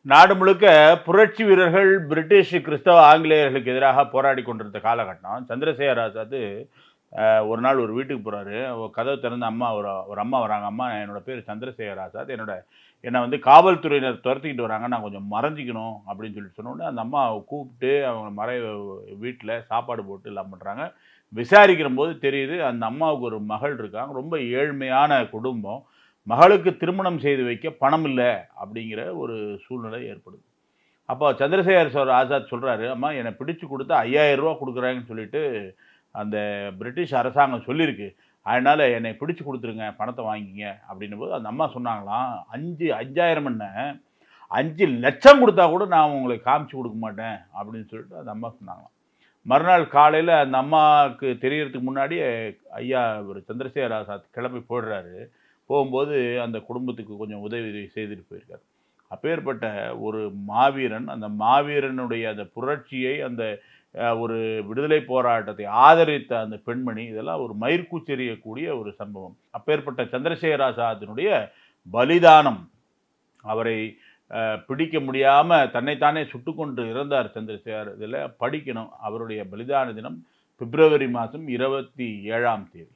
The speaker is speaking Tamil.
நாடு முழுக்க புரட்சி வீரர்கள் பிரிட்டிஷ் கிறிஸ்தவ ஆங்கிலேயர்களுக்கு எதிராக போராடி கொண்டிருந்த காலகட்டம். சந்திரசேகர் ஆசாத் ஒரு நாள் ஒரு வீட்டுக்கு போறாரு. கதவு திறந்து அம்மா ஒரு ஒரு அம்மா வராங்க. "அம்மா, என்னோட பேரு சந்திரசேகர் ஆசாத். என்ன வந்து காவல்துறையினர் துரத்திக்கிட்டு வராங்க. நான் கொஞ்சம் மறைஞ்சுக்கணும்." அப்படின்னு சொல்லிட்டு சொன்ன உடனே அந்த அம்மா கூப்பிட்டு அவங்க வீட்ல சாப்பாடு போட்டு எல்லாம் பண்றாங்க. விசாரிக்கிறம்போது தெரியுது, அந்த அம்மாவுக்கு ஒரு மகள் இருக்காங்க. ரொம்ப ஏழ்மையான குடும்பம். மகளுக்கு திருமணம் செய்து வைக்க பணம் இல்ல அப்படிங்கிற ஒரு சூழ்நிலை ஏற்படுது. அப்போ சந்திரசேகர் ஆசாத் சொல்றாரு, "அம்மா, என்ன பிடிச்சு குடுத்தா ரூ. 5000 குடுக்குறாங்கன்னு சொல்லிட்டு அந்த பிரிட்டிஷ் அரசாங்கம் சொல்லியிருக்கு. அதனால என்னைய பிடிச்சு குடுத்துருங்க. பணத்த வாங்கிக்கங்க." அப்படின்னும்போது அந்த அம்மா சொன்னாங்களாம், 5000 என்ன, 5,00,000 குடுத்தா கூட நான் உங்களுக்கு காமிச்சு குடுக்க மாட்டேன்." அப்படின்னு சொல்லிட்டு அந்த அம்மா சொன்னாங்களாம். மறுநாள் காலையில அந்த அம்மாவுக்கு தெரியறதுக்கு முன்னாடியே ஐயா இவரு சந்திரசேகர் ஆசாத் கிளம்பி போயிடுறாரு. போகும்போது அந்த குடும்பத்துக்கு கொஞ்சம் உதவி செய்துட்டு போயிருக்காரு. அப்பேற்பட்ட ஒரு மாவீரன், அந்த மாவீரனுடைய அந்த புரட்சியை, அந்த ஒரு விடுதலை போராட்டத்தை ஆதரித்த அந்த பெண்மணி, இதெல்லாம் ஒரு மயிர்க்கூச்செறியக்கூடிய ஒரு சம்பவம். அப்பேற்பட்ட சந்திரசேகர் ஆசாத்தினுடைய பலிதானம், அவரை பிடிக்க முடியாம தன்னைத்தானே சுட்டுக்கொண்டு இறந்தார் சந்திரசேகர். இதில படிக்கணும். அவருடைய பலிதான தினம் பிப்ரவரி மாதம் 27ஆம் தேதி.